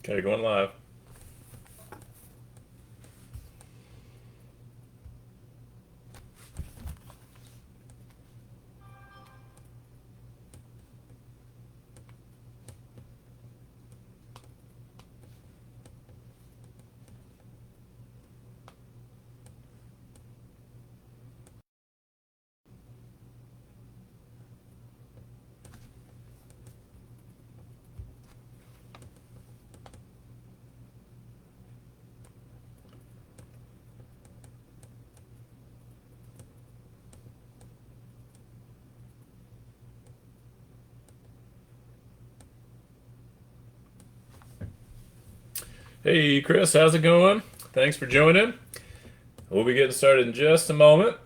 Okay, going live. Hey, Chris, how's it going? Thanks for joining. We'll be getting started in just a moment.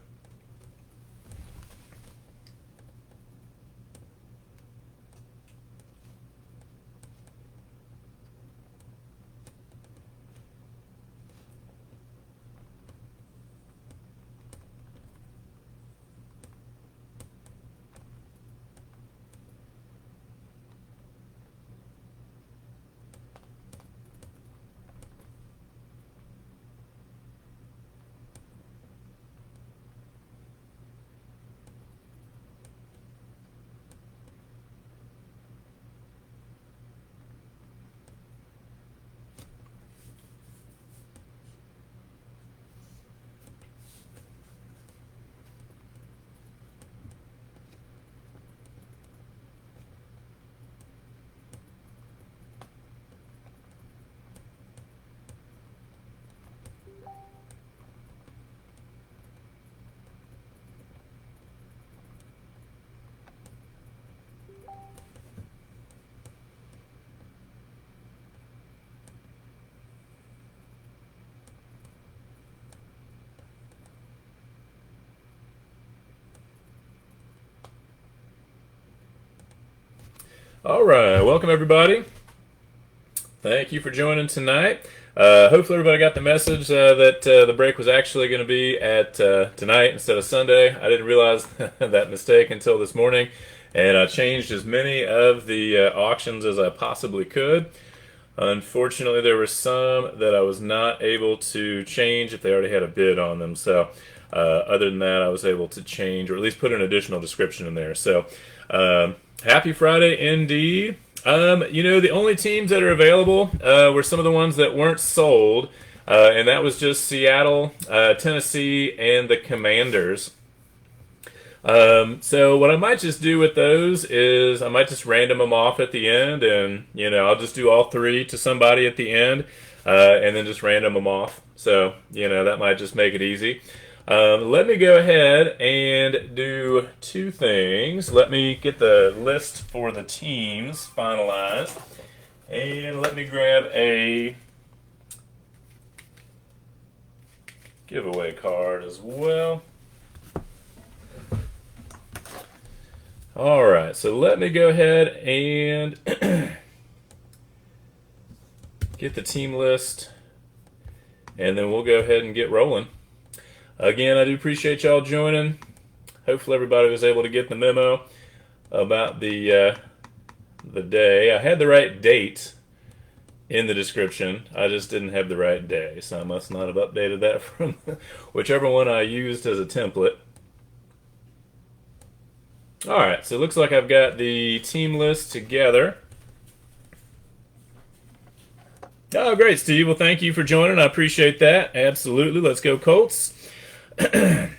All right, welcome everybody. Thank you for joining tonight. Hopefully, everybody got the message that the break was actually going to be at tonight instead of Sunday. I didn't realize that mistake until this morning, and I changed as many of the auctions as I possibly could. Unfortunately, there were some that I was not able to change if they already had a bid on them. So, other than that, I was able to change or at least put an additional description in there. So, happy Friday indeed. The only teams that are available were some of the ones that weren't sold, and that was just Seattle, Tennessee, and the Commanders. So what I might just do with those is I might just random them off at the end, and I'll just do all three to somebody at the end, and then just random them off. So that might just make it easy. Let me go ahead and do two things. Let me get the list for the teams finalized, and let me grab a giveaway card as well. All right, so let me go ahead and get the team list, and then we'll go ahead and get rolling. Again, I do appreciate y'all joining. Hopefully, everybody was able to get the memo about the day. I had the right date in the description. I just didn't have the right day, so I must not have updated that from whichever one I used as a template. All right, so it looks like I've got the team list together. Oh, great, Steve. Well, thank you for joining. I appreciate that. Absolutely. Let's go, Colts. And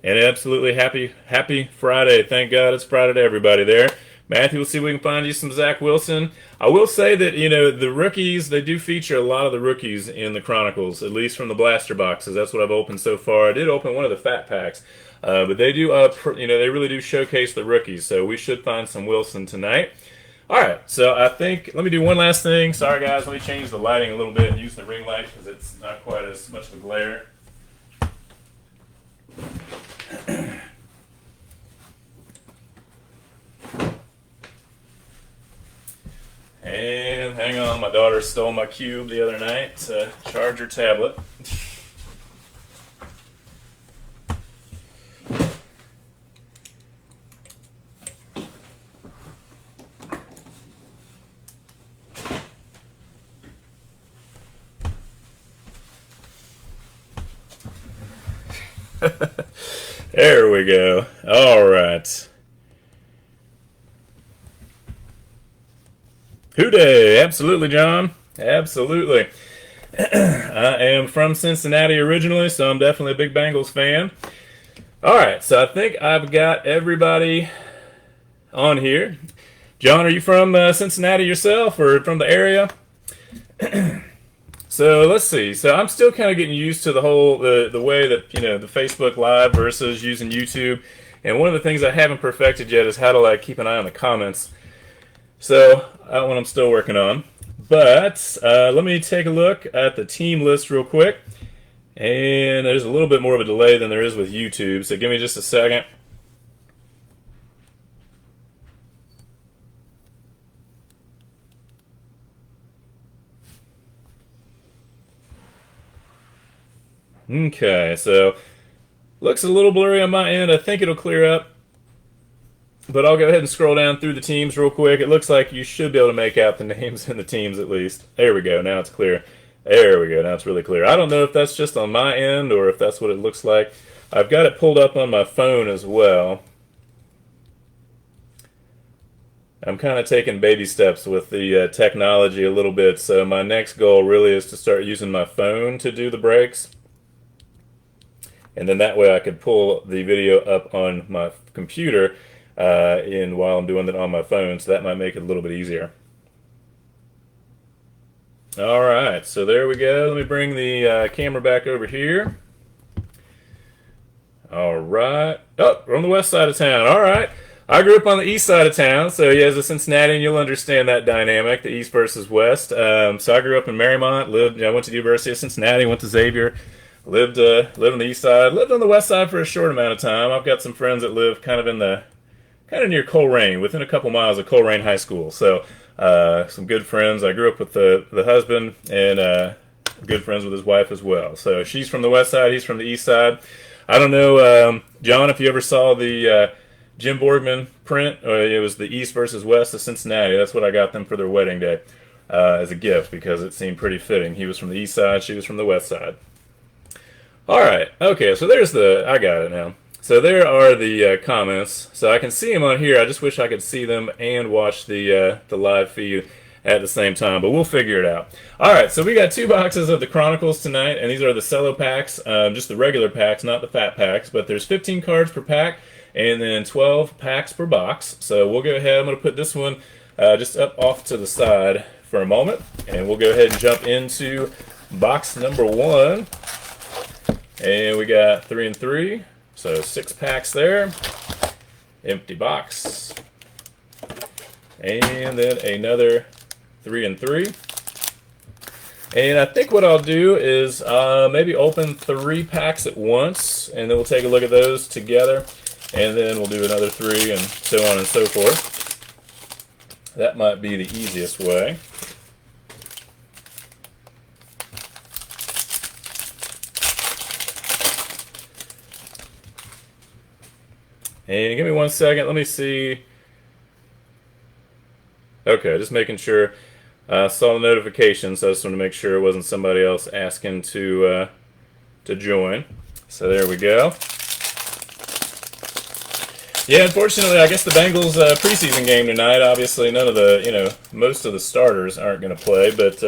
absolutely happy Friday. Thank God it's Friday to everybody there. Matthew, we'll see if we can find you some Zach Wilson. I will say that, the rookies, they do feature a lot of the rookies in the Chronicles, at least from the blaster boxes. That's what I've opened so far. I did open one of the fat packs. But they do, they really do showcase the rookies. So we should find some Wilson tonight. All right, so I think, let me do one last thing. Sorry, guys, let me change the lighting a little bit and use the ring light because it's not quite as much of a glare. And hang on, my daughter stole my cube the other night to charge her tablet. There we go. All right. Hooday! Absolutely, John. Absolutely. I am from Cincinnati originally, so I'm definitely a big Bengals fan. All right, so I think I've got everybody on here. John, are you from Cincinnati yourself, or from the area? So let's see. So I'm still kind of getting used to the whole the way that the Facebook Live versus using YouTube. And one of the things I haven't perfected yet is how to keep an eye on the comments. So that one I'm still working on. But let me take a look at the team list real quick. And there's a little bit more of a delay than there is with YouTube. So give me just a second. Okay, so looks a little blurry on my end. I think it'll clear up. But I'll go ahead and scroll down through the teams real quick. It looks like you should be able to make out the names in the teams at least. There we go. Now it's clear. There we go. Now it's really clear. I don't know if that's just on my end or if that's what it looks like. I've got it pulled up on my phone as well. I'm kind of taking baby steps with the technology a little bit. So my next goal really is to start using my phone to do the breaks. And then that way I could pull the video up on my computer while I'm doing it on my phone, so that might make it a little bit easier. All right, so there we go. Let me bring the camera back over here. All right. Oh, we're on the west side of town. All right. I grew up on the east side of town, so yeah, as a Cincinnatian, you'll understand that dynamic, the east versus west. So I grew up in Marymount, I went to the University of Cincinnati, went to Xavier. Lived on the east side. Lived on the west side for a short amount of time. I've got some friends that live kind of near Coleraine, within a couple miles of Coleraine High School. So some good friends. I grew up with the husband and good friends with his wife as well. So she's from the west side. He's from the east side. I don't know, John, if you ever saw the Jim Borgman print. It was the east versus west of Cincinnati. That's what I got them for their wedding day as a gift because it seemed pretty fitting. He was from the east side. She was from the west side. All right, okay, so I got it now. So there are the comments. So I can see them on here. I just wish I could see them and watch the live feed at the same time, but we'll figure it out. All right, so we got 2 boxes of the Chronicles tonight, and these are the Cello packs, just the regular packs, not the fat packs, but there's 15 cards per pack, and then 12 packs per box. So we'll go ahead. I'm going to put this one just up off to the side for a moment, and we'll go ahead and jump into box number 1. And we got 3 and 3, so 6 packs there. Empty box. And then another 3 and 3. And I think what I'll do is maybe open 3 packs at once, and then we'll take a look at those together. And then we'll do another 3 and so on and so forth. That might be the easiest way. And give me 1 second. Let me see. Okay, just making sure. I saw the notification, so I just want to make sure it wasn't somebody else asking to join. So there we go. Yeah, unfortunately, I guess the Bengals preseason game tonight. Obviously, none of the most of the starters aren't going to play, but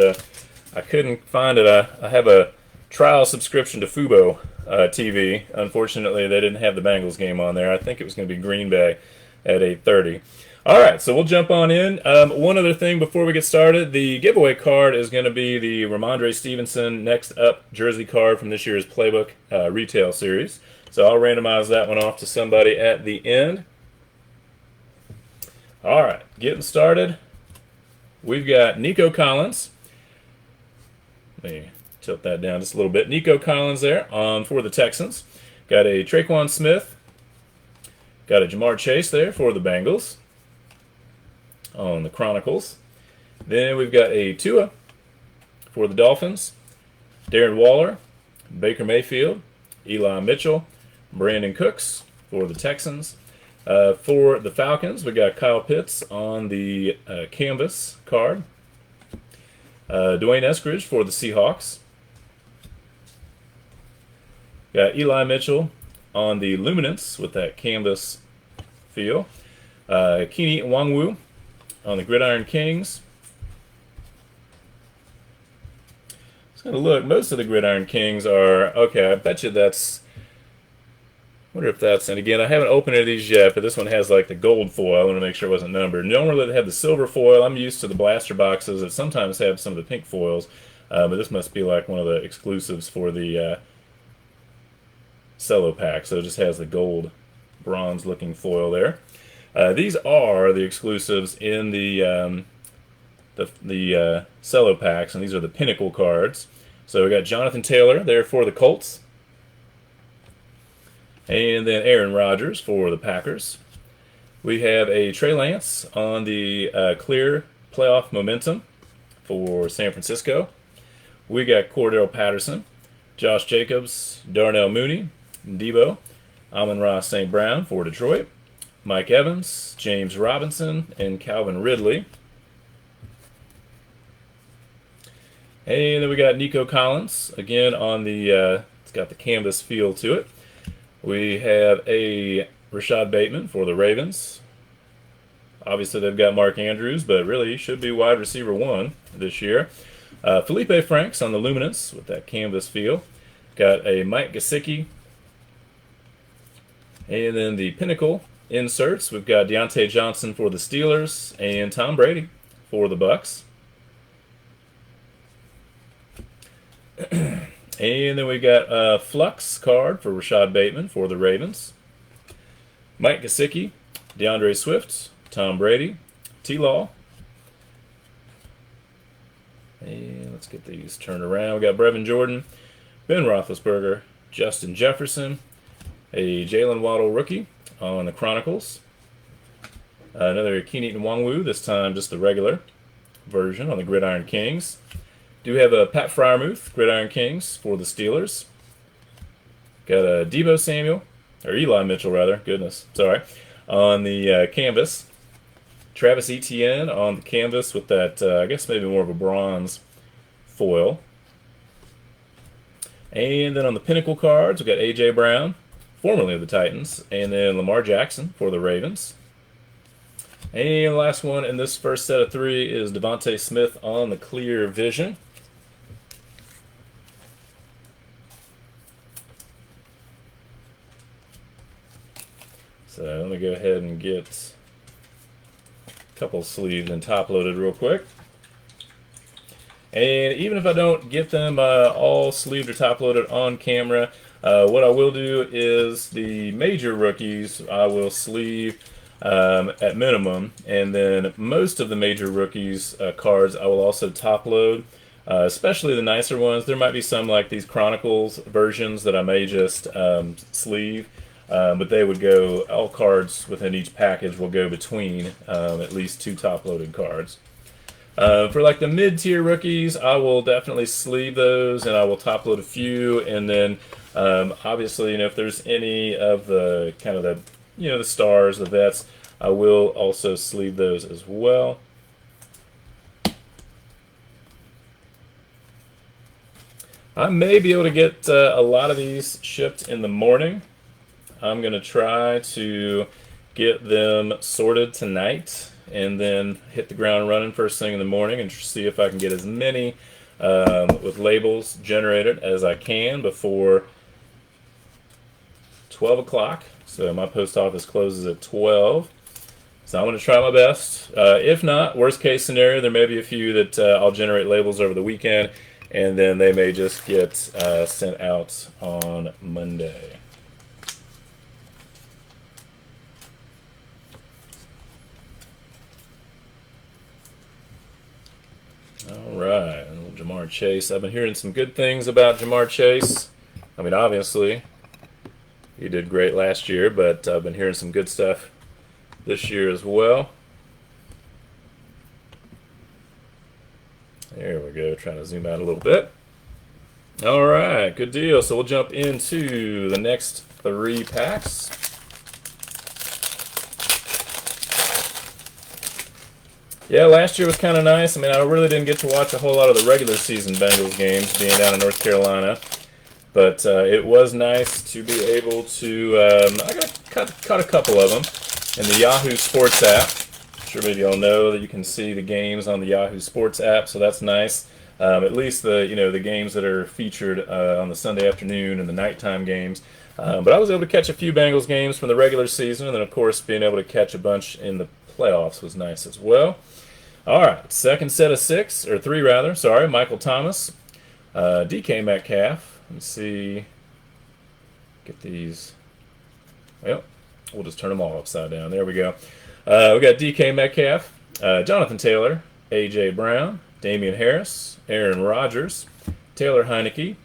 I couldn't find it. I have a trial subscription to Fubo TV. Unfortunately, they didn't have the Bengals game on there. I think it was going to be Green Bay at 8:30. All right, so we'll jump on in. One other thing before we get started, the giveaway card is going to be the Ramondre Stevenson Next Up jersey card from this year's Playbook retail series. So I'll randomize that one off to somebody at the end. All right, getting started. We've got Nico Collins. Let me tilt that down just a little bit. Nico Collins there for the Texans. Got a Traquan Smith. Got a Jamar Chase there for the Bengals on the Chronicles. Then we've got a Tua for the Dolphins. Darren Waller, Baker Mayfield, Eli Mitchell, Brandon Cooks for the Texans. For the Falcons, we got Kyle Pitts on the canvas card. Dwayne Eskridge for the Seahawks. Got Eli Mitchell on the Luminance with that canvas feel. Kini Wangwu on the Gridiron Kings. It's going to look, most of the Gridiron Kings are, okay, I bet you that's, I wonder if that's, and again, I haven't opened any of these yet, but this one has like the gold foil. I want to make sure it wasn't numbered. Normally they have the silver foil. I'm used to the blaster boxes that sometimes have some of the pink foils, but this must be like one of the exclusives for the Cello pack, so it just has the gold bronze looking foil there. These are the exclusives in the Cello packs, and these are the Pinnacle cards. So we got Jonathan Taylor there for the Colts, and then Aaron Rodgers for the Packers. We have a Trey Lance on the clear playoff momentum for San Francisco. We got Cordell Patterson, Josh Jacobs, Darnell Mooney, Debo, Amon-Ra St. Brown for Detroit, Mike Evans, James Robinson, and Calvin Ridley. And then we got Nico Collins, again on the, it's got the canvas feel to it. We have a Rashad Bateman for the Ravens. Obviously they've got Mark Andrews, but really he should be wide receiver 1 this year. Felipe Franks on the Luminance with that canvas feel. Got a Mike Gesicki. And then the Pinnacle inserts, we've got Deontay Johnson for the Steelers and Tom Brady for the Bucks. And then we got a Flux card for Rashad Bateman for the Ravens. Mike Gesicki, DeAndre Swift, Tom Brady, T-Law. And let's get these turned around. We got Brevin Jordan, Ben Roethlisberger, Justin Jefferson, a Jalen Waddle rookie on the Chronicles. Another Kini Wangwu, this time just the regular version on the Gridiron Kings. Do have a Pat Freiermuth, Gridiron Kings for the Steelers. Got a Debo Samuel, or Eli Mitchell rather, goodness, sorry, on the canvas. Travis Etienne on the canvas with that, I guess maybe more of a bronze foil. And then on the Pinnacle cards, we've got A.J. Brown, formerly of the Titans, and then Lamar Jackson for the Ravens. And the last one in this first set of 3 is Devontae Smith on the Clear Vision. So let me go ahead and get a couple sleeves and top loaded real quick. And even if I don't get them all sleeved or top loaded on camera, what I will do is the major rookies I will sleeve at minimum, and then most of the major rookies cards I will also top load, especially the nicer ones. There might be some like these Chronicles versions that I may just sleeve, but they would go, all cards within each package will go between at least 2 top loaded cards. For like the mid-tier rookies, I will definitely sleeve those, and I will top load a few, and then obviously, if there's any of the kind of the, the stars, the vets, I will also sleeve those as well. I may be able to get a lot of these shipped in the morning. I'm going to try to get them sorted tonight and then hit the ground running first thing in the morning and see if I can get as many with labels generated as I can before 12 o'clock. So my post office closes at 12. So I'm going to try my best. If not, worst case scenario, there may be a few that I'll generate labels over the weekend, and then they may just get sent out on Monday. All right, Jamar Chase. I've been hearing some good things about Jamar Chase. I mean, obviously, he did great last year, but I've been hearing some good stuff this year as well. There we go, trying to zoom out a little bit. All right, good deal. So we'll jump into the next 3 packs. Yeah, last year was kind of nice. I mean, I really didn't get to watch a whole lot of the regular season Bengals games, being down in North Carolina. But it was nice to be able to. I cut a couple of them in the Yahoo Sports app. I'm sure maybe y'all know that you can see the games on the Yahoo Sports app, so that's nice. At least the games that are featured on the Sunday afternoon and the nighttime games. But I was able to catch a few Bengals games from the regular season, and then of course being able to catch a bunch in the playoffs was nice as well. All right, second set of three rather. Sorry, Michael Thomas, DK Metcalf. Let me see. Get these. Well, we'll just turn them all upside down. There we go. We got DK Metcalf, Jonathan Taylor, A.J. Brown, Damian Harris, Aaron Rodgers, Taylor Heineke,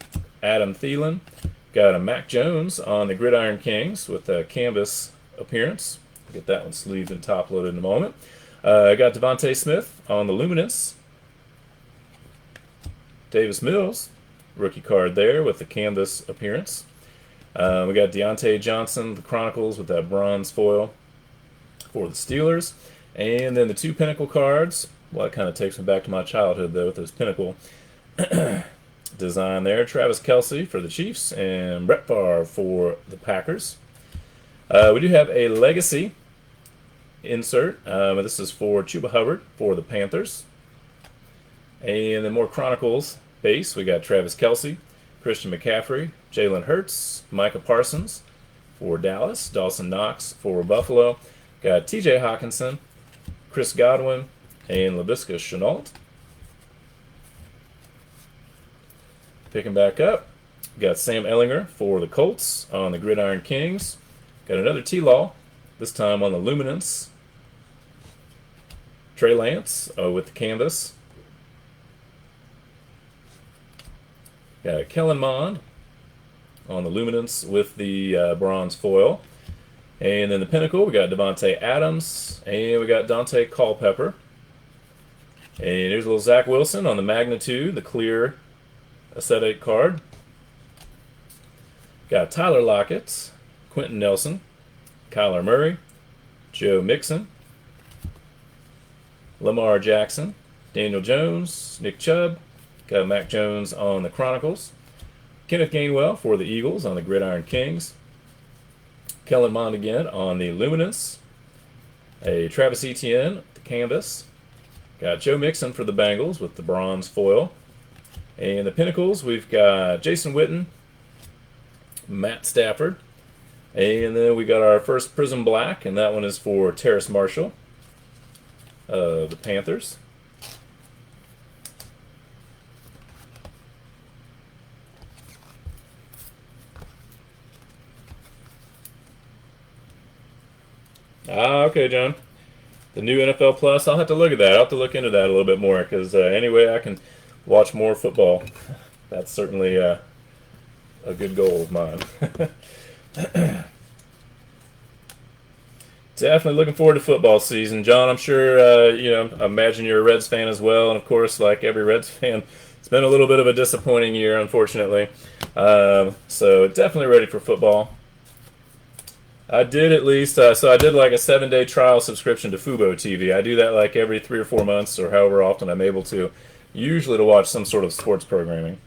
Adam Thielen. Got a Mac Jones on the Gridiron Kings with a canvas appearance. Get that one sleeved and top loaded in a moment. Got Devontae Smith on the Luminance. Davis Mills, rookie card there with the canvas appearance. We got Deontay Johnson, the Chronicles with that bronze foil for the Steelers. And then the two Pinnacle cards. Well, it kind of takes me back to my childhood, though, with those Pinnacle design there. Travis Kelce for the Chiefs and Brett Favre for the Packers. We do have a Legacy insert. This is for Chuba Hubbard for the Panthers. And then more Chronicles base. We got Travis Kelce, Christian McCaffrey, Jalen Hurts, Micah Parsons for Dallas, Dawson Knox for Buffalo. Got TJ Hawkinson, Chris Godwin, and Laviska Shenault. Picking back up, got Sam Ehlinger for the Colts on the Gridiron Kings. Got another T-Law, this time on the Luminance. Trey Lance with the canvas. Got Kellen Mond on the Luminance with the bronze foil. And then the Pinnacle, we got Devontae Adams, and we got Dante Culpepper. And here's a little Zach Wilson on the Magnitude, the clear acetate card. Got Tyler Lockett, Quentin Nelson, Kyler Murray, Joe Mixon, Lamar Jackson, Daniel Jones, Nick Chubb. Got Mac Jones on the Chronicles. Kenneth Gainwell for the Eagles on the Gridiron Kings. Kellen Mond again on the Luminance. A Travis Etienne, the canvas. Got Joe Mixon for the Bengals with the bronze foil. And the Pinnacles, we've got Jason Witten, Matt Stafford. And then we got our first Prism Black, and that one is for Terrace Marshall, the Panthers. Okay, John. The new NFL Plus, I'll have to look at that. I'll have to look into that a little bit more because anyway, I can watch more football. That's certainly a good goal of mine. Definitely looking forward to football season. John, I'm sure, I imagine you're a Reds fan as well. And of course, like every Reds fan, it's been a little bit of a disappointing year, unfortunately. So definitely ready for football. I did at least, so I did like a 7-day trial subscription to Fubo TV. I do that like every 3 or 4 months or however often I'm able to, usually to watch some sort of sports programming.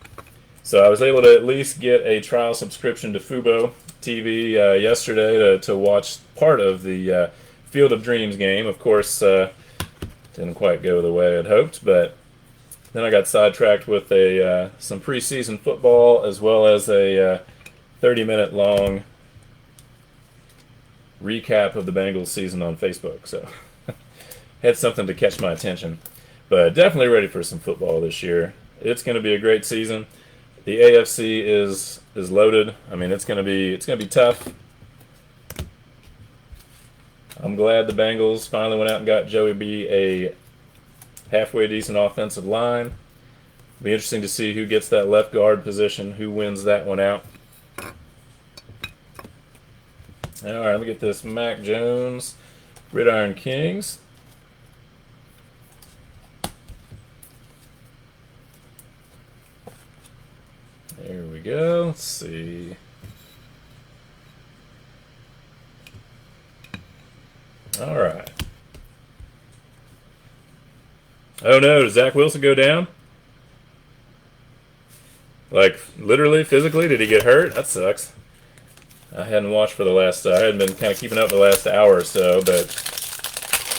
So I was able to at least get a trial subscription to Fubo TV yesterday to watch part of the Field of Dreams game. Of course, didn't quite go the way I'd hoped, but then I got sidetracked with some preseason football as well as a 30-minute long recap of the Bengals season on Facebook. So had something to catch my attention. But definitely ready for some football this year. It's going to be a great season. The AFC is loaded. I mean, it's going to be tough. I'm glad the Bengals finally went out and got Joey B a halfway decent offensive line. It'll be interesting to see who gets that left guard position, who wins that one out. All right, let me get this Mac Jones, Gridiron Kings. There we go. Let's see. All right. Oh no, does Zach Wilson go down? Like, literally, physically, did he get hurt? That sucks. I hadn't watched for the last, I hadn't been kind of keeping up the last hour or so, but,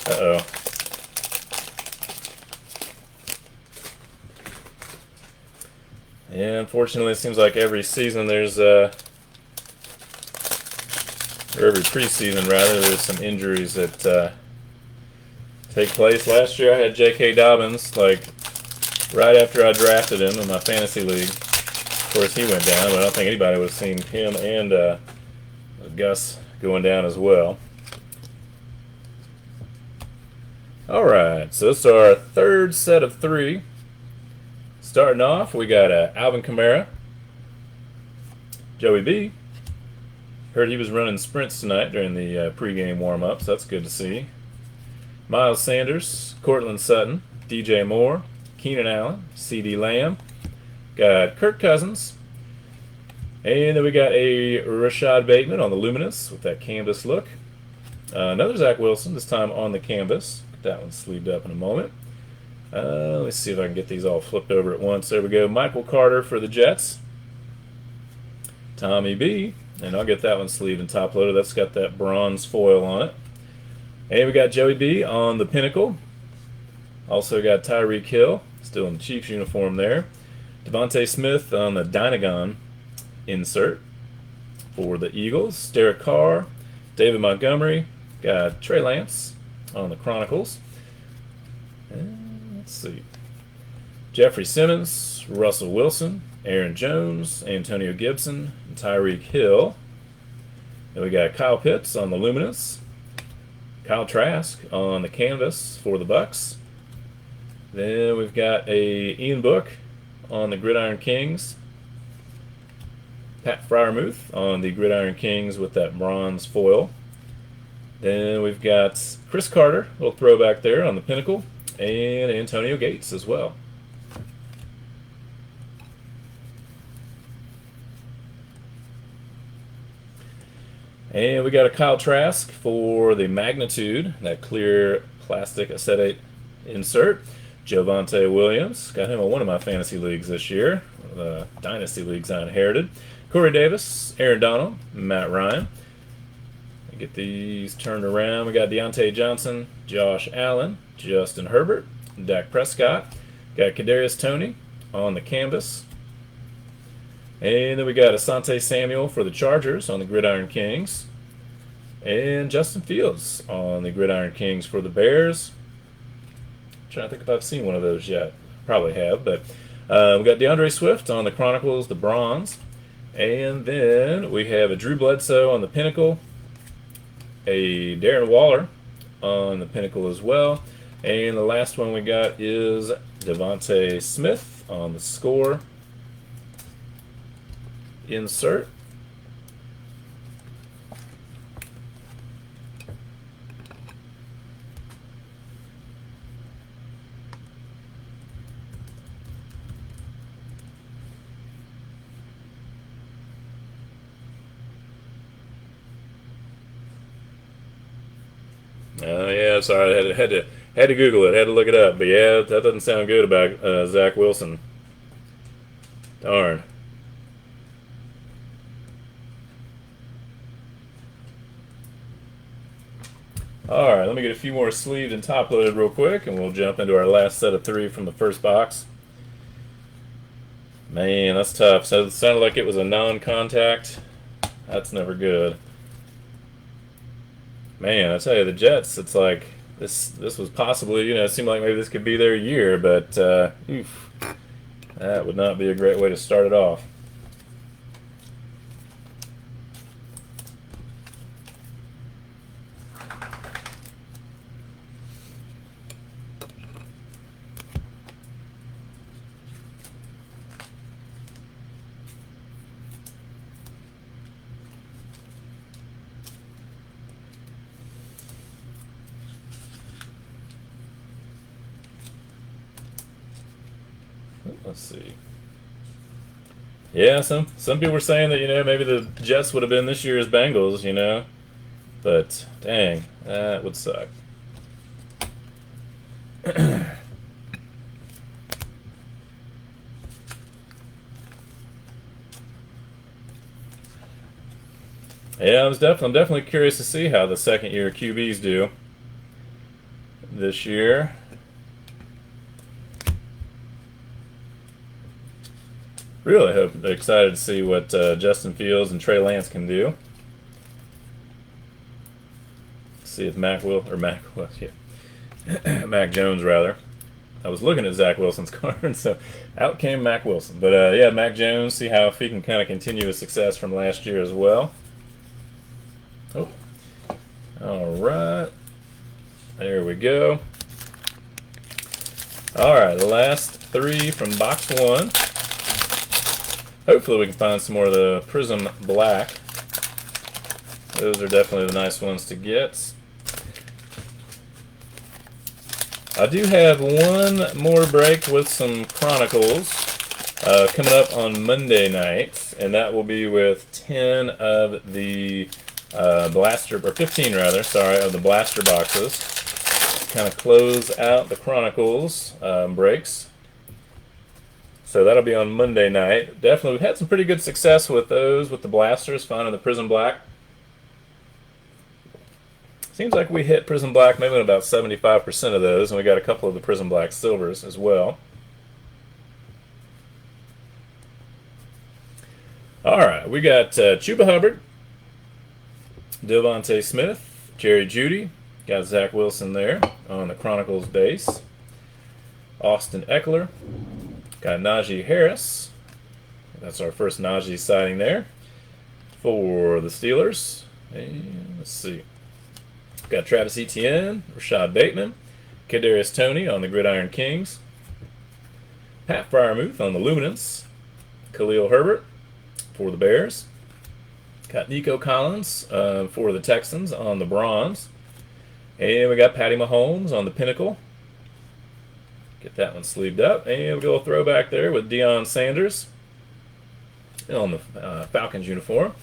uh-oh. Yeah, unfortunately, it seems like every season there's, or every preseason, rather, there's some injuries that take place. Last year I had J.K. Dobbins, like, right after I drafted him in my fantasy league. Of course, he went down, but I don't think anybody would have seen him and Gus going down as well. Alright, so this is our third set of three. Starting off, we got Alvin Kamara, Joey B. Heard he was running sprints tonight during the pregame warm-ups. That's good to see. Miles Sanders, Cortland Sutton, DJ Moore, Keenan Allen, CD Lamb. Got Kirk Cousins. And then we got a Rashad Bateman on the Luminous with that canvas look. Another Zach Wilson, this time on the canvas. Get that one sleeved up in a moment. Let's see if I can get these all flipped over at once. There we go. Michael Carter for the Jets. Tommy B. And I'll get that one sleeved and top loaded. That's got that bronze foil on it. And we got Joey B on the Pinnacle. Also got Tyreek Hill, still in the Chiefs uniform there. Devontae Smith on the Dynagon insert for the Eagles. Derek Carr, David Montgomery. Got Trey Lance on the Chronicles. And let's see. Jeffrey Simmons, Russell Wilson, Aaron Jones, Antonio Gibson, and Tyreek Hill. Then we got Kyle Pitts on the Luminous. Kyle Trask on the canvas for the Bucks. Then we've got a Ian Book on the Gridiron Kings. Pat Freiermuth on the Gridiron Kings with that bronze foil. Then we've got Chris Carter, a little throwback there on the Pinnacle, and Antonio Gates as well. And we got a Kyle Trask for the Magnitude, that clear plastic acetate insert. Javonte Williams, got him in one of my fantasy leagues this year, the dynasty leagues I inherited. Corey Davis, Aaron Donald, Matt Ryan. Get these turned around. We got Deontay Johnson, Josh Allen, Justin Herbert, Dak Prescott. Got Kadarius Toney on the canvas. And then we got Asante Samuel for the Chargers on the Gridiron Kings. And Justin Fields on the Gridiron Kings for the Bears. I'm trying to think if I've seen one of those yet. Probably have, but we got DeAndre Swift on the Chronicles, the bronze. And then we have a Drew Bledsoe on the Pinnacle. A Darren Waller on the Pinnacle as well. And the last one we got is Devontae Smith on the Score insert. Yeah, sorry, I had to Google it, had to look it up. But yeah, that doesn't sound good about Zach Wilson. Darn. Alright, let me get a few more sleeved and top loaded real quick, and we'll jump into our last set of three from the first box. Man, that's tough. So it sounded like it was a non-contact. That's never good. Man, I tell you, the Jets, it's like this was possibly, it seemed like maybe this could be their year, but oof, that would not be a great way to start it off. Let's see. Yeah, some people were saying that maybe the Jets would have been this year's Bengals, but dang, that would suck. Yeah, I'm definitely curious to see how the second year QBs do this year. Really excited to see what Justin Fields and Trey Lance can do. See if Mac Jones rather. I was looking at Zach Wilson's card, so out came Mac Wilson. But yeah, Mac Jones. See how if he can kind of continue his success from last year as well. Oh, all right. There we go. All right, the last three from box one. Hopefully we can find some more of the Prism Black. Those are definitely the nice ones to get. I do have one more break with some Chronicles coming up on Monday night, and that will be with 10 of the blaster, or 15 rather, sorry, of the blaster boxes. Kind of close out the Chronicles breaks. So that'll be on Monday night. Definitely, we've had some pretty good success with those, with the blasters, finding the Prism Black. Seems like we hit Prism Black maybe in about 75% of those, and we got a couple of the Prism Black Silvers as well. All right, we got Chuba Hubbard, Devontae Smith, Jerry Jeudy, got Zach Wilson there on the Chronicles base. Austin Eckler, got Najee Harris. That's our first Najee sighting there for the Steelers. And let's see. Got Travis Etienne, Rashad Bateman, Kadarius Toney on the Gridiron Kings, Pat Freiermuth on the Luminance, Khalil Herbert for the Bears, got Nico Collins for the Texans on the Bronze, and we got Patty Mahomes on the Pinnacle. Get that one sleeved up, and we go a throwback there with Deion Sanders on the Falcons uniform.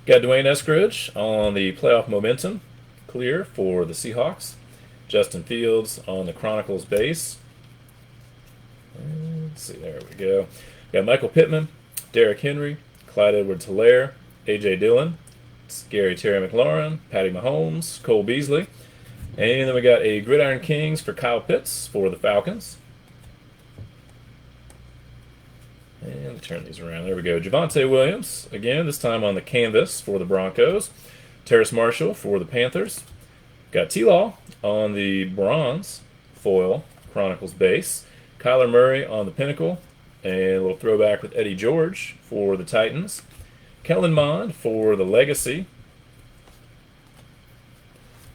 Got Dwayne Eskridge on the Playoff Momentum. Clear for the Seahawks. Justin Fields on the Chronicles base. Let's see, there we go. Got Michael Pittman, Derrick Henry, Clyde Edwards-Helaire, A.J. Dillon, Scary Terry McLaurin, Patty Mahomes, Cole Beasley. And then we got a Gridiron Kings for Kyle Pitts for the Falcons. And let me turn these around. There we go. Javonte Williams, again, this time on the canvas for the Broncos. Terrace Marshall for the Panthers. Got T-Law on the Bronze foil Chronicles base. Kyler Murray on the Pinnacle. And a little throwback with Eddie George for the Titans. Kellen Mond for the Legacy.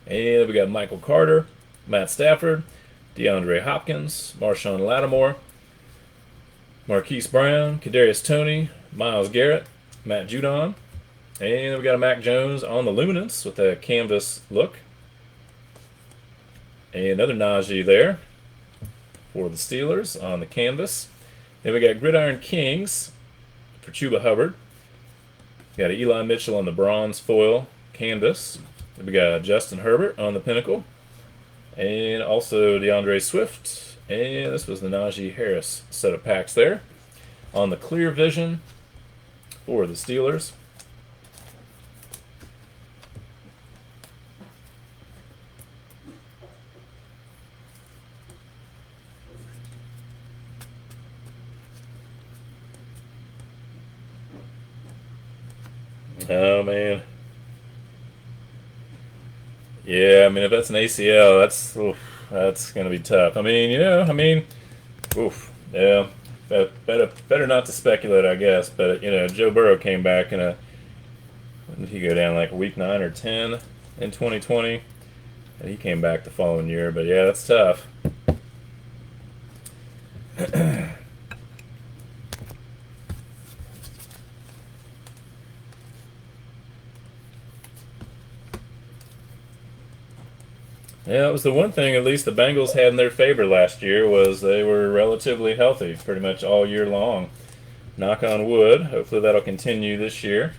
And we got Michael Carter, Matt Stafford, DeAndre Hopkins, Marshawn Lattimore, Marquise Brown, Kadarius Toney, Myles Garrett, Matt Judon. And we got a Mac Jones on the Luminance with a canvas look. And another Najee there for the Steelers on the canvas. Then we got Gridiron Kings for Chuba Hubbard. Got Eli Mitchell on the bronze foil canvas. Then we got Justin Herbert on the Pinnacle. And also DeAndre Swift. And this was the Najee Harris set of packs there. On the clear vision for the Steelers. Oh man. Yeah, I mean if that's an ACL, that's gonna be tough. I mean, oof, yeah. Better not to speculate, I guess. But Joe Burrow came back when did he go down, like week 9 or 10 in 2020, and he came back the following year. But yeah, that's tough. Yeah, it was the one thing at least the Bengals had in their favor last year was they were relatively healthy pretty much all year long. Knock on wood. Hopefully that'll continue this year.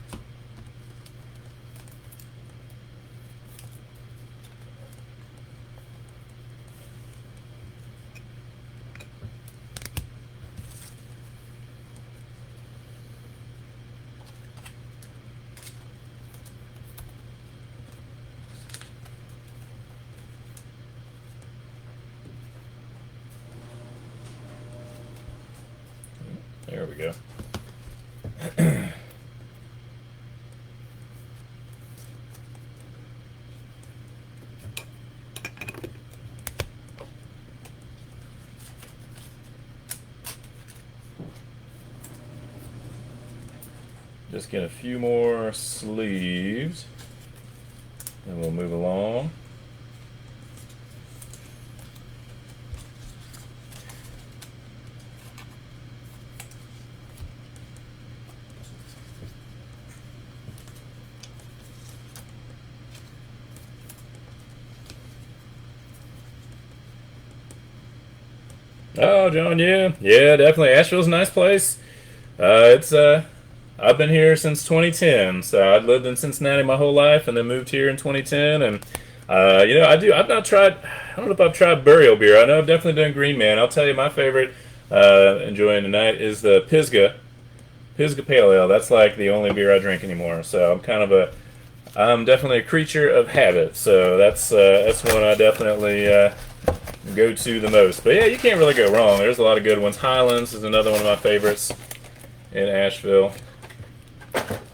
There we go. Just get a few more sleeves, and we'll move along. Oh, John, yeah, definitely. Asheville's a nice place. It's I've been here since 2010, so I'd lived in Cincinnati my whole life, and then moved here in 2010. And I've not tried. I don't know if I've tried burial beer. I know I've definitely done Green Man. I'll tell you, my favorite enjoying tonight is the Pisgah Pale Ale. That's like the only beer I drink anymore. So I'm definitely a creature of habit. So that's one I definitely go to the most. But yeah, you can't really go wrong. There's a lot of good ones. Highlands is another one of my favorites in Asheville.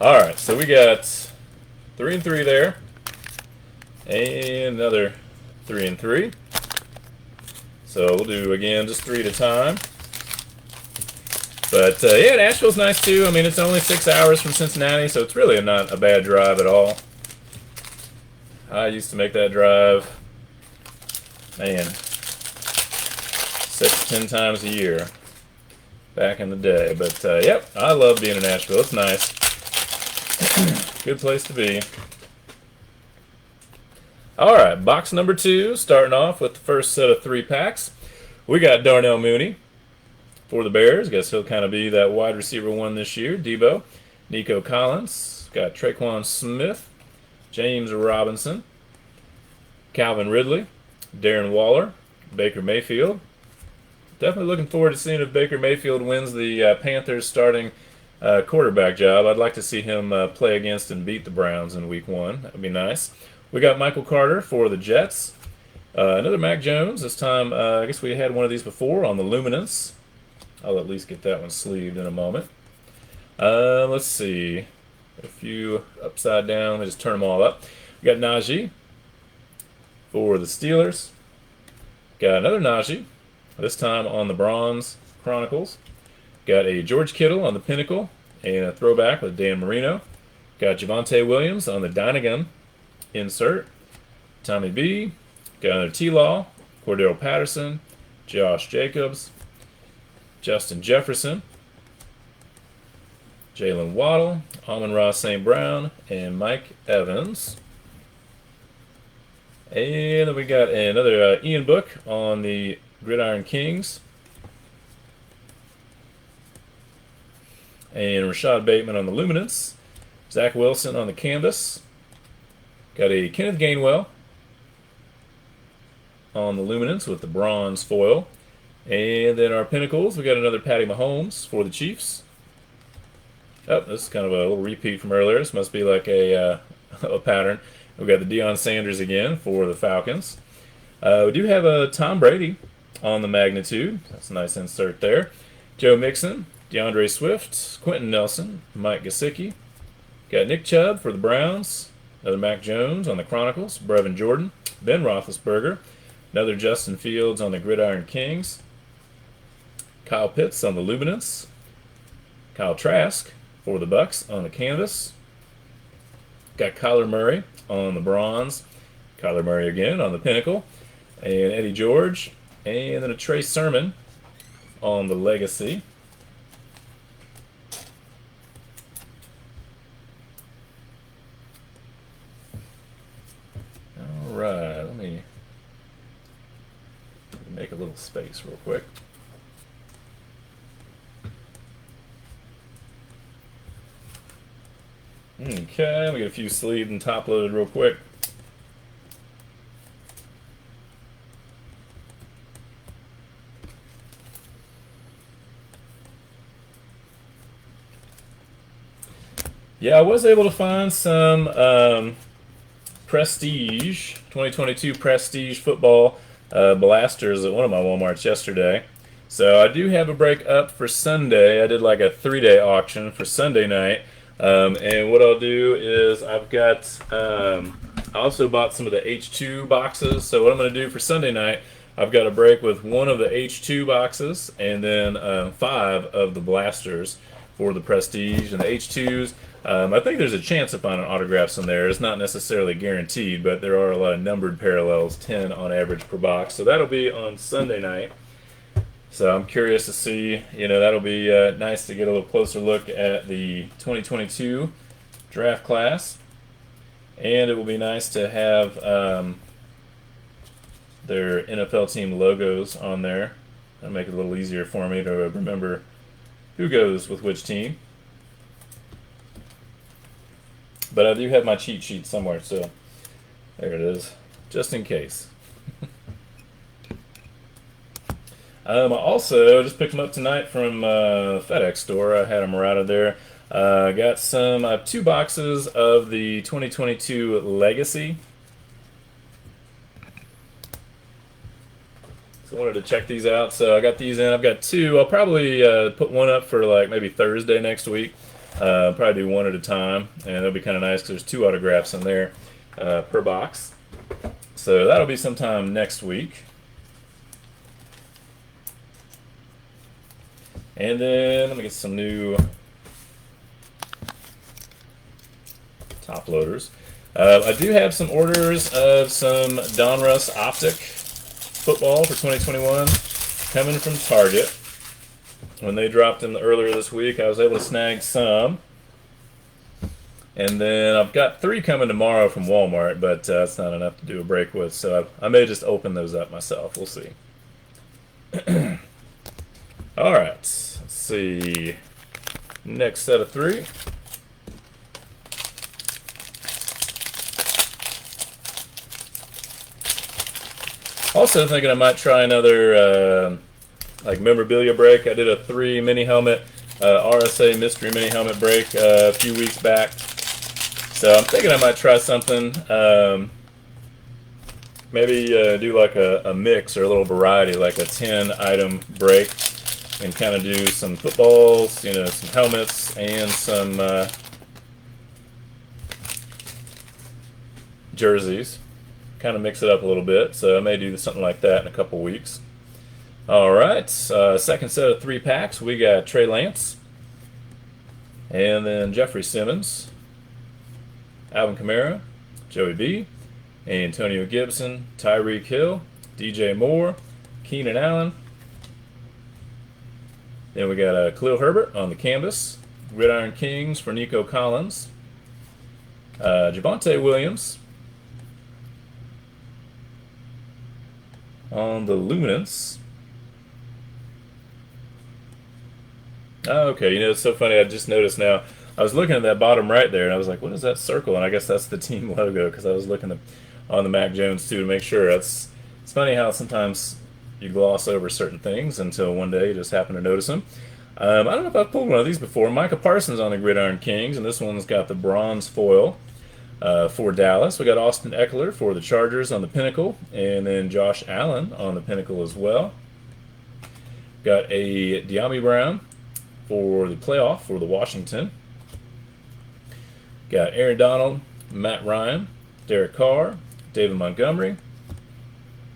All right, so we got 3 and 3 there, and another 3 and 3. So we'll do again just 3 at a time. But yeah, Asheville's nice too. I mean, it's only 6 hours from Cincinnati, so it's really not a bad drive at all. I used to make that drive, man, 6-10 times a year back in the day. But yep, I love being in Asheville. It's nice. Good place to be. All right, box number 2, starting off with the first set of 3 packs. We got Darnell Mooney for the Bears. Guess he'll kind of be that wide receiver 1 this year. Debo, Nico Collins, got Traquan Smith, James Robinson, Calvin Ridley, Darren Waller, Baker Mayfield. Definitely looking forward to seeing if Baker Mayfield wins the Panthers starting quarterback job. I'd like to see him play against and beat the Browns in week 1. That would be nice. We got Michael Carter for the Jets. Another Mac Jones. This time, I guess we had one of these before on the Luminance. I'll at least get that one sleeved in a moment. Let's see. A few upside down. Let me just turn them all up. We got Najee for the Steelers. Got another Najee. This time on the Bronze Chronicles. Got a George Kittle on the Pinnacle and a throwback with Dan Marino. Got Javonte Williams on the Dynagon insert. Tommy B. Got another T-Law, Cordero Patterson, Josh Jacobs, Justin Jefferson, Jalen Waddle, Amon-Ra St. Brown, and Mike Evans. And then we got another Ian Book on the Gridiron Kings. And Rashad Bateman on the Luminance. Zach Wilson on the Canvas. Got a Kenneth Gainwell on the Luminance with the bronze foil. And then our Pinnacles, we got another Patty Mahomes for the Chiefs. Oh, this is kind of a little repeat from earlier. This must be like a pattern. We got the Deion Sanders again for the Falcons. We do have a Tom Brady on the Magnitude. That's a nice insert there. Joe Mixon, DeAndre Swift, Quentin Nelson, Mike Gesicki. Got Nick Chubb for the Browns. Another Mac Jones on the Chronicles. Brevin Jordan, Ben Roethlisberger. Another Justin Fields on the Gridiron Kings. Kyle Pitts on the Luminance. Kyle Trask for the Bucks on the Canvas. Got Kyler Murray on the Bronze. Kyler Murray again on the Pinnacle. And Eddie George. And then a Trey Sermon on the Legacy. All right, let me make a little space real quick. Okay, we get a few sleeved and top loaded real quick. Yeah, I was able to find some Prestige 2022 Prestige football blasters at one of my Walmarts yesterday. So I do have a break up for Sunday. I did like a 3-day auction for Sunday night. And what I'll do is I also bought some of the H2 boxes. So what I'm going to do for Sunday night, I've got a break with one of the H2 boxes and then 5 of the blasters for the Prestige and the H2s. I think there's a chance of finding autographs in there. It's not necessarily guaranteed, but there are a lot of numbered parallels, 10 on average per box. So that'll be on Sunday night. So I'm curious to see, that'll be nice to get a little closer look at the 2022 draft class. And it will be nice to have their NFL team logos on there. That'll make it a little easier for me to remember who goes with which team. But I do have my cheat sheet somewhere, so there it is, just in case. I also just picked them up tonight from FedEx store. I had them right out of there. I have 2 boxes of the 2022 Legacy. So I wanted to check these out. So I got these in. I've got 2. I'll probably put one up for like maybe Thursday next week. Probably do one at a time, and that'll be kind of nice because there's 2 autographs in there per box. So that'll be sometime next week. And then let me get some new top loaders. I do have some orders of some Donruss Optic football for 2021 coming from Target. When they dropped them earlier this week, I was able to snag some. And then I've got 3 coming tomorrow from Walmart, but that's not enough to do a break with, so I may just open those up myself. We'll see. All right, let's see. Next set of 3. Also thinking I might try another like memorabilia break. I did a 3 mini helmet RSA mystery mini helmet break a few weeks back. So I'm thinking I might try something. Maybe do like a mix or a little variety, like a 10-item break, and kind of do some footballs, some helmets, and some jerseys. Kind of mix it up a little bit. So I may do something like that in a couple weeks. All right, second set of 3 packs. We got Trey Lance, and then Jeffrey Simmons, Alvin Kamara, Joey B, Antonio Gibson, Tyreek Hill, DJ Moore, Keenan Allen. Then we got Khalil Herbert on the canvas, Gridiron Kings for Nico Collins, Javonte Williams on the Luminance. Oh, okay, it's so funny. I just noticed now. I was looking at that bottom right there, and I was like, what is that circle? And I guess that's the team logo, because I was looking on the Mac Jones, too, to make sure. It's funny how sometimes you gloss over certain things until one day you just happen to notice them. I don't know if I've pulled one of these before. Micah Parsons on the Gridiron Kings, and this one's got the bronze foil for Dallas. We got Austin Eckler for the Chargers on the Pinnacle, and then Josh Allen on the Pinnacle as well. Got a De'Ami Brown for the playoff for the Washington. Got Aaron Donald, Matt Ryan, Derek Carr, David Montgomery,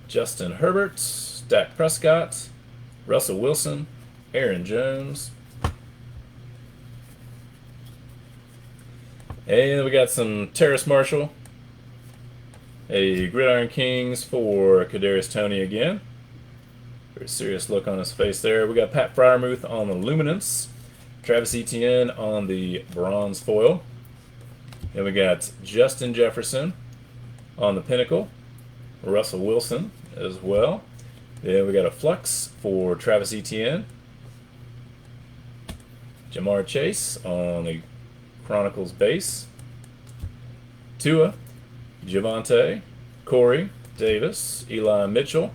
Justin Herbert, Dak Prescott, Russell Wilson, Aaron Jones. And we got some Terrace Marshall, a Gridiron Kings for Kadarius Toney again. Very serious look on his face there. We got Pat Freiermuth on the Luminance, Travis Etienne on the bronze foil. Then we got Justin Jefferson on the Pinnacle, Russell Wilson as well. Then we got a Flux for Travis Etienne, Jamar Chase on the Chronicles base, Tua, Javonte, Corey Davis, Eli Mitchell,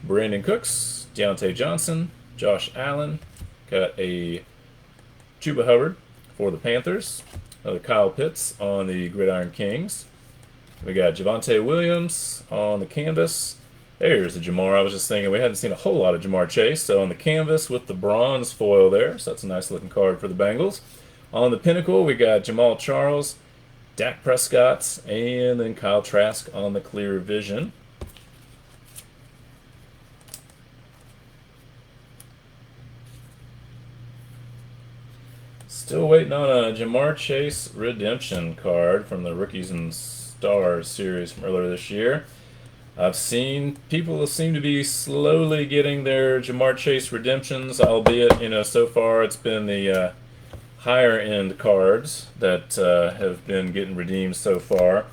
Brandon Cooks, Deontay Johnson, Josh Allen. Got a Chuba Hubbard for the Panthers, another Kyle Pitts on the Gridiron Kings. We got Javonte Williams on the canvas, There's the Jamar. I was just thinking we hadn't seen a whole lot of Jamar Chase. So on the canvas with the bronze foil there. So that's a nice looking card for the Bengals. On the pinnacle, we got Jamal Charles, Dak Prescott, and then Kyle Trask on the clear vision. Still waiting on a Jamar Chase redemption card from the Rookies and Stars series from earlier this year. I've seen people seem to be slowly getting their Jamar Chase redemptions, albeit, so far it's been the higher end cards that have been getting redeemed so far.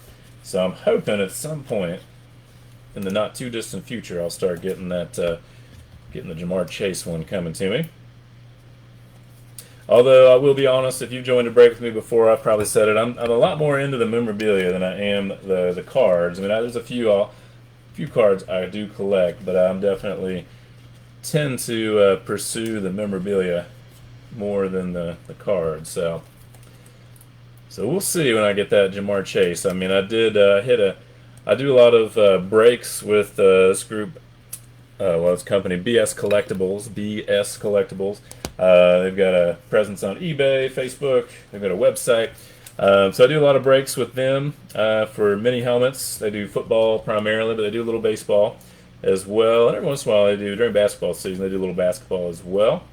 So I'm hoping at some point in the not too distant future I'll start getting that, getting the Jamar Chase one coming to me. Although I will be honest, if you've joined a break with me before, I've probably said it. I'm a lot more into the memorabilia than I am the cards. I mean, there's a few cards I do collect, but I'm definitely tend to pursue the memorabilia more than the cards. So we'll see when I get that Jamar Chase. I mean, I did I do a lot of breaks with this group. Well, it's company BS Collectibles. They've got a presence on eBay, Facebook. They've got a website. So I do a lot of breaks with them for mini helmets. They do football primarily, but they do a little baseball as well. And every once in a while they do, during basketball season, they do a little basketball as well.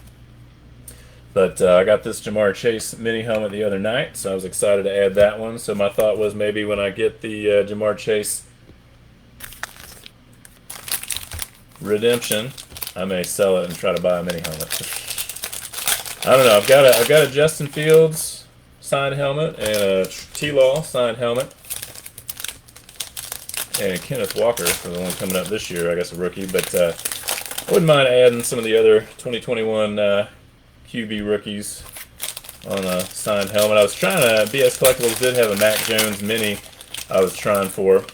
But I got this Jamar Chase mini helmet the other night, so I was excited to add that one. So my thought was maybe when I get the Jamar Chase redemption, I may sell it and try to buy a mini helmet. I don't know. I've got a Justin Fields signed helmet and a T-Law signed helmet, and a Kenneth Walker for the one coming up this year. I guess a rookie, but I wouldn't mind adding some of the other 2021 QB rookies on a signed helmet. I was trying to. BS Collectibles did have a Mac Jones mini. I was trying for.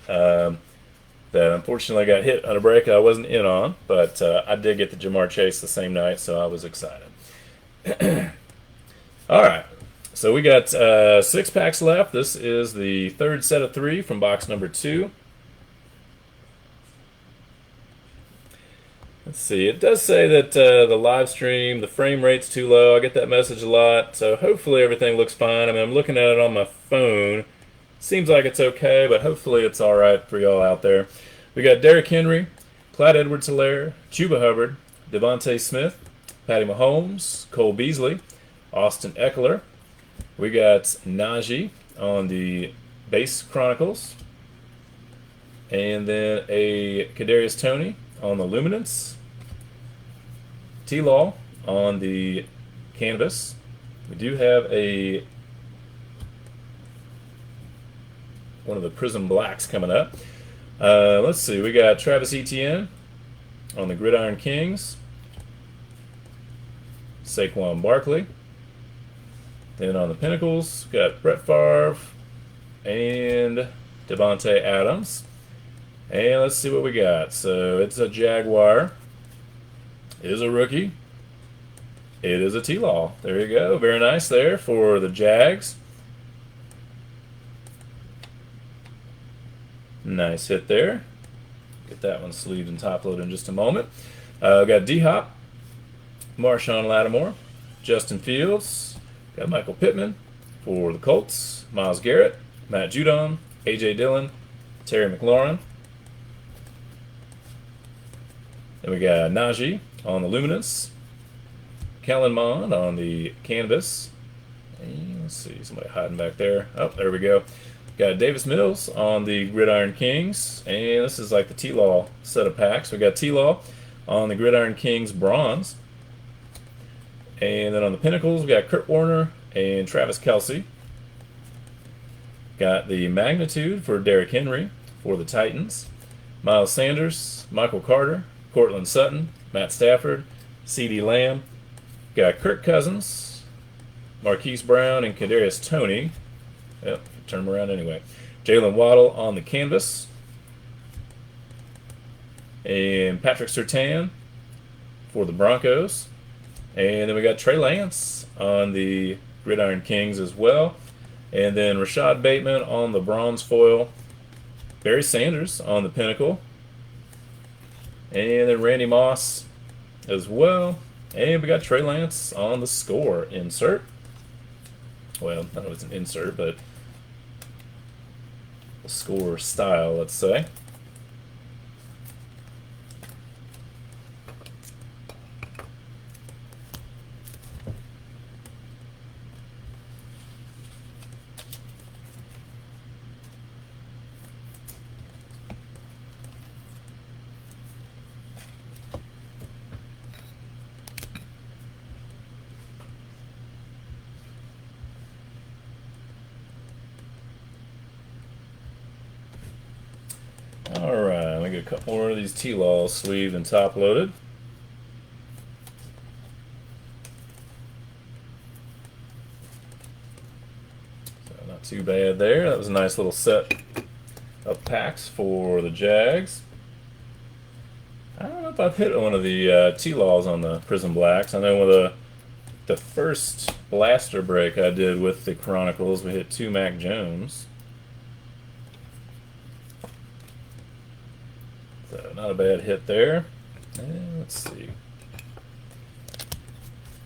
That unfortunately got hit on a break I wasn't in on, but I did get the Jamar Chase the same night, so I was excited. All right, so we got 6 packs left. This is the third set of 3 from box number 2. Let's see. It does say that the live stream, the frame rate's too low. I get that message a lot, so hopefully everything looks fine. I mean, I'm looking at it on my phone. Seems like it's okay, but hopefully it's all right for y'all out there. We got Derrick Henry, Clyde Edwards-Helaire, Chuba Hubbard, Devontae Smith, Patty Mahomes, Cole Beasley, Austin Eckler. We got Najee on the base Chronicles, and then a Kadarius Toney on the Luminance, T-Law on the canvas. We do have one of the Prism Blacks coming up. Let's see, we got Travis Etienne on the Gridiron Kings, Saquon Barkley. Then on the Pinnacles, we got Brett Favre and Devontae Adams. And let's see what we got. So it's a Jaguar. It is a rookie. It is a T-Law. There you go. Very nice there for the Jags. Nice hit there. Get that one sleeved and top loaded in just a moment. We got D-Hop, Marshawn Lattimore, Justin Fields, got Michael Pittman for the Colts, Myles Garrett, Matt Judon, A.J. Dillon, Terry McLaurin. Then we got Najee on the Luminance, Kellen Mond on the canvas. And let's see, somebody hiding back there. Oh, there we go. Got Davis Mills on the Gridiron Kings, and this is like the T-Law set of packs. We got T-Law on the Gridiron Kings bronze, and then on the Pinnacles we got Kurt Warner and Travis Kelce. Got the Magnitude for Derrick Henry for the Titans, Miles Sanders, Michael Carter, Cortland Sutton, Matt Stafford, CeeDee Lamb. Got Kirk Cousins, Marquise Brown, and Kadarius Toney. Yep. Turn them around anyway. Jalen Waddle on the canvas. And Patrick Surtain for the Broncos. And then we got Trey Lance on the Gridiron Kings as well. And then Rashad Bateman on the bronze foil. Barry Sanders on the Pinnacle. And then Randy Moss as well. And we got Trey Lance on the score insert. Well, I don't know if it's an insert, but a score style, let's say. Alright, let me get a couple more of these T-Laws sleeved and top loaded. So not too bad there. That was a nice little set of packs for the Jags. I don't know if I've hit one of the T-Laws on the Prism Blacks. I know with the first blaster break I did with the Chronicles, we hit 2 Mac Jones. So not a bad hit there. And let's see.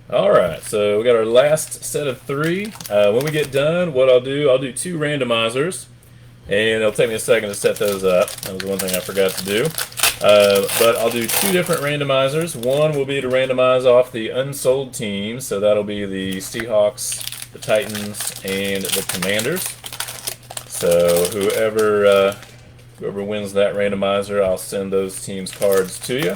Alright, so we got our last set of 3. When we get done, what I'll do 2 randomizers. And it'll take me a second to set those up. That was one thing I forgot to do. But I'll do 2 different randomizers. One will be to randomize off the unsold teams. So that'll be the Seahawks, the Titans, and the Commanders. So whoever wins that randomizer, I'll send those teams' cards to you.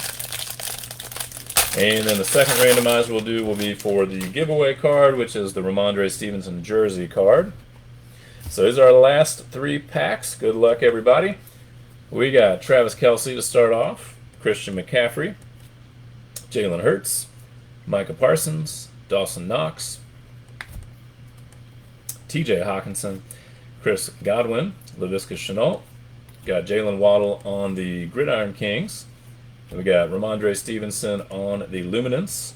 And then the second randomizer we'll do will be for the giveaway card, which is the Ramondre Stevenson jersey card. So these are our last 3 packs. Good luck, everybody. We got Travis Kelce to start off, Christian McCaffrey, Jalen Hurts, Micah Parsons, Dawson Knox, TJ Hawkinson, Chris Godwin, Laviska Shenault. Got Jalen Waddle on the Gridiron Kings. And we got Ramondre Stevenson on the Luminance,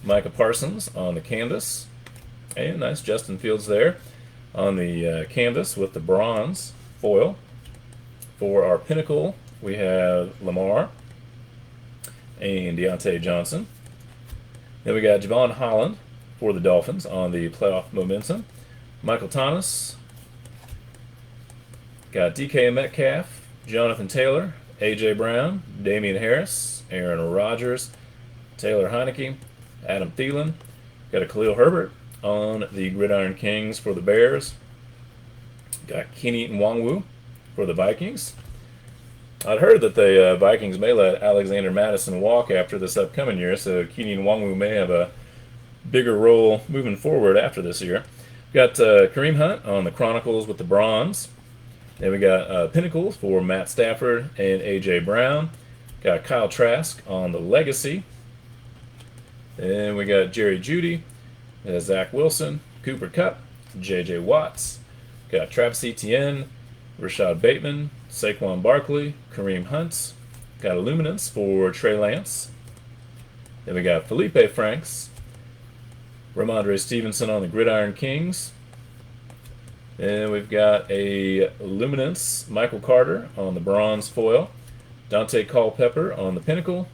Micah Parsons on the Canvas, and nice Justin Fields there on the Canvas with the bronze foil. For our Pinnacle, we have Lamar and Deontay Johnson. Then we got Javon Holland for the Dolphins on the playoff momentum. Michael Thomas. Got DK Metcalf, Jonathan Taylor, A.J. Brown, Damian Harris, Aaron Rodgers, Taylor Heineke, Adam Thielen. Got a Khalil Herbert on the Gridiron Kings for the Bears. Got Kenny Nwangwu for the Vikings. I'd heard that the Vikings may let Alexander Mattison walk after this upcoming year, so Kenny Nwangwu may have a bigger role moving forward after this year. Got Kareem Hunt on the Chronicles with the bronze. Then we got Pinnacle for Matt Stafford and A.J. Brown. Got Kyle Trask on the Legacy. Then we got Jerry Jeudy, Zach Wilson, Cooper Kupp, J.J. Watts. Got Travis Etienne, Rashad Bateman, Saquon Barkley, Kareem Hunt. Got Illuminance for Trey Lance. Then we got Felipe Franks, Ramondre Stevenson on the Gridiron Kings. And we've got a Luminance, Michael Carter on the bronze foil, Dante Culpepper on the Pinnacle,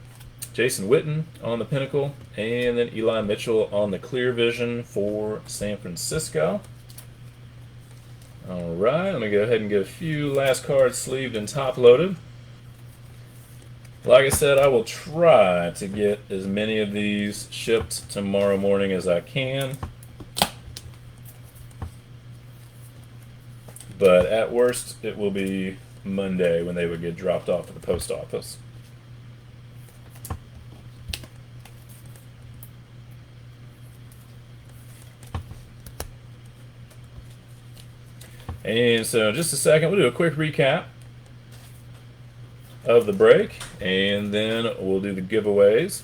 Jason Witten on the Pinnacle, and then Eli Mitchell on the Clear Vision for San Francisco. All right, let me go ahead and get a few last cards sleeved and top loaded. Like I said, I will try to get as many of these shipped tomorrow morning as I can. But at worst, it will be Monday when they would get dropped off at the post office. And so just a second, we'll do a quick recap of the break, and then we'll do the giveaways.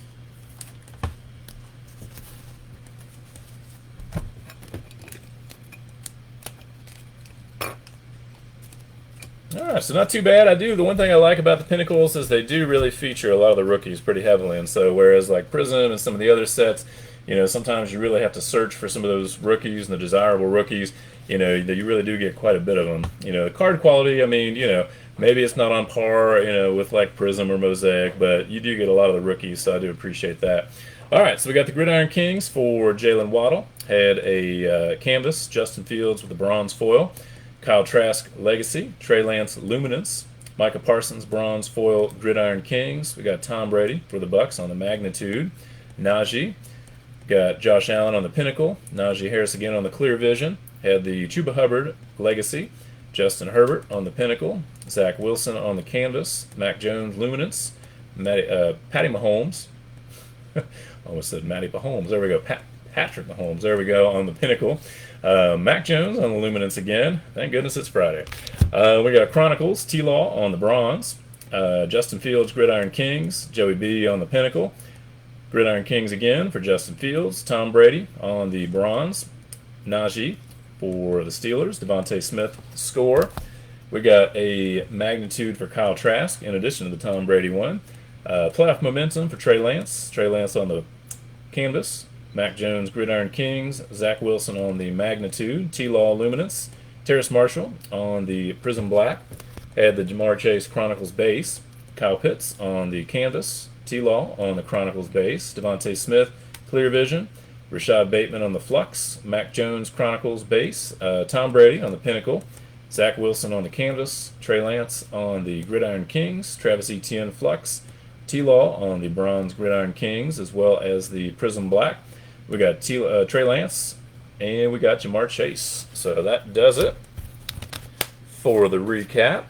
All right, so not too bad. The one thing I like about the Pinnacles is they do really feature a lot of the rookies pretty heavily, and so whereas like Prism and some of the other sets, sometimes you really have to search for some of those rookies and the desirable rookies, that you really do get quite a bit of them. The card quality, I mean, maybe it's not on par, with like Prism or Mosaic, but you do get a lot of the rookies, so I do appreciate that. All right, so we got the Gridiron Kings for Jalen Waddle. Had a canvas, Justin Fields with the bronze foil. Kyle Trask Legacy, Trey Lance Luminance, Micah Parsons Bronze Foil Gridiron Kings. We got Tom Brady for the Bucks on the Magnitude. Najee. Got Josh Allen on the Pinnacle. Najee Harris again on the Clear Vision. Had the Chuba Hubbard Legacy. Justin Herbert on the Pinnacle. Zach Wilson on the Canvas. Mac Jones Luminance. Patty Mahomes. Almost said Matty Mahomes. There we go. Patrick Mahomes. There we go on the Pinnacle. Mac Jones on the Luminance again. Thank goodness it's Friday. We got Chronicles, T-Law on the Bronze. Justin Fields, Gridiron Kings. Joey B on the Pinnacle. Gridiron Kings again for Justin Fields. Tom Brady on the Bronze. Najee for the Steelers. Devontae Smith score. We got a Magnitude for Kyle Trask in addition to the Tom Brady one. Playoff Momentum for Trey Lance. Trey Lance on the Canvas. Mac Jones, Gridiron Kings, Zach Wilson on the Magnitude, T-Law Luminance, Terrace Marshall on the Prism Black, had the Jamar Chase Chronicles base, Kyle Pitts on the Canvas, T-Law on the Chronicles base, Devontae Smith, Clear Vision, Rashad Bateman on the Flux, Mac Jones Chronicles base, Tom Brady on the Pinnacle, Zach Wilson on the Canvas, Trey Lance on the Gridiron Kings, Travis Etienne Flux, T-Law on the Bronze Gridiron Kings, as well as the Prism Black. We got Trey Lance, and we got Jamar Chase. So that does it for the recap.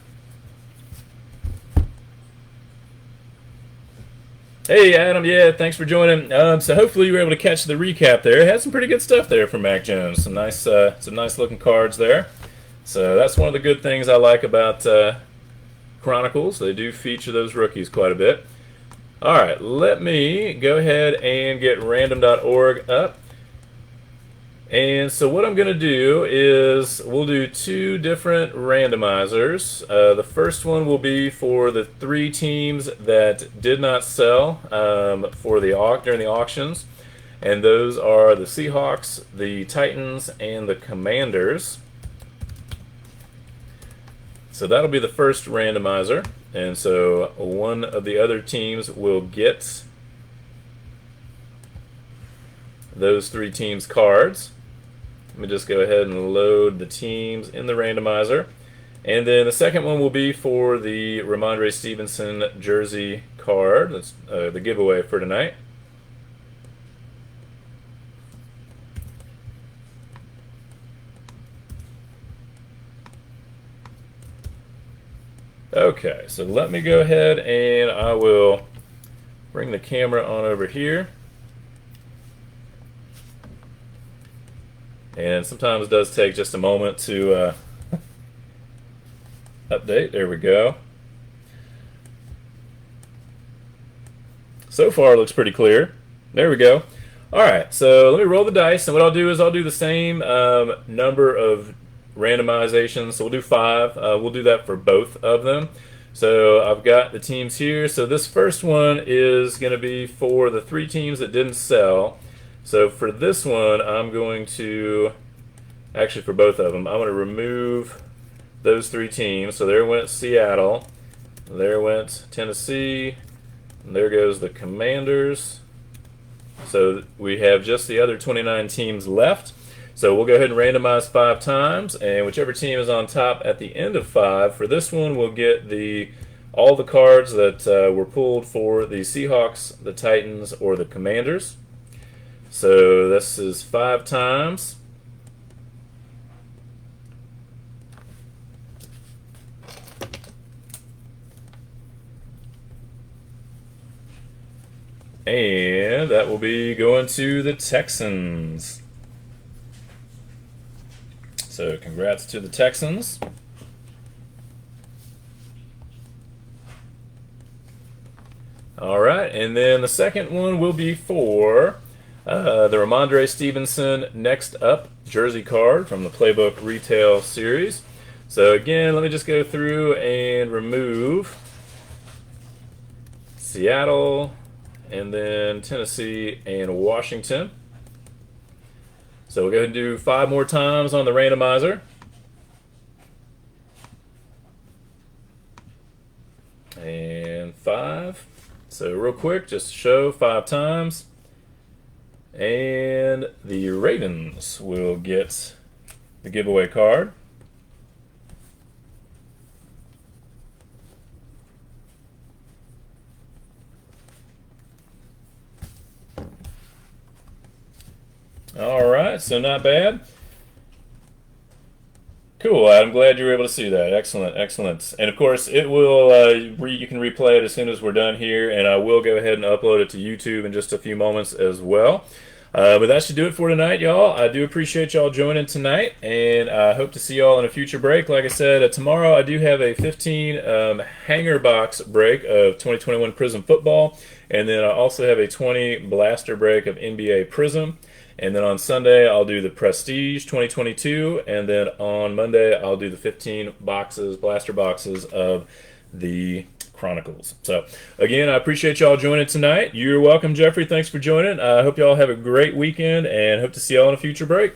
Hey, Adam. Yeah, thanks for joining. So hopefully you were able to catch the recap there. It had some pretty good stuff there from Mac Jones. Some nice looking cards there. So that's one of the good things I like about Chronicles. They do feature those rookies quite a bit. All right, let me go ahead and get random.org up. And so what I'm going to do is we'll do two different randomizers. The first one will be for the 3 teams that did not sell during the auctions. And those are the Seahawks, the Titans, and the Commanders. So that'll be the first randomizer. And so one of the other teams will get those 3 teams' cards. Let me just go ahead and load the teams in the randomizer. And then the second one will be for the Ramondre Stevenson jersey card. That's the giveaway for tonight. Okay, so let me go ahead and I will bring the camera on over here. And sometimes it does take just a moment to update. There we go. So far it looks pretty clear. There we go. Alright, so let me roll the dice, and what I'll do is I'll do the same number of randomizations, so we'll do 5. We'll do that for both of them. So I've got the teams here. So this first one is going to be for the 3 teams that didn't sell. So for this one, I'm going to, actually for both of them, I'm going to remove those 3 teams. So there went Seattle, there went Tennessee, and there goes the Commanders. So we have just the other 29 teams left. So we'll go ahead and randomize 5 times, and whichever team is on top at the end of 5, for this one we'll get all the cards that were pulled for the Seahawks, the Titans, or the Commanders. So this is 5 times. And that will be going to the Texans. So congrats to the Texans. All right, and then the second one will be for the Ramondre Stevenson Next Up jersey card from the Playbook Retail Series. So again, let me just go through and remove Seattle, and then Tennessee and Washington. So we'll go ahead and do 5 more times on the randomizer. And 5. So real quick, just show 5 times. And the Ravens will get the giveaway card. All right, so not bad. Cool. I'm glad you were able to see that. Excellent, excellent. And of course, it will. You can replay it as soon as we're done here, and I will go ahead and upload it to YouTube in just a few moments as well. But that should do it for tonight, y'all. I do appreciate y'all joining tonight, and I hope to see y'all in a future break. Like I said, tomorrow I do have a 15 hanger box break of 2021 Prism football, and then I also have a 20 blaster break of NBA Prism. And then on Sunday, I'll do the Prestige 2022. And then on Monday, I'll do the 15 boxes, blaster boxes of the Chronicles. So, again, I appreciate y'all joining tonight. You're welcome, Jeffrey. Thanks for joining. I hope y'all have a great weekend and hope to see y'all in a future break.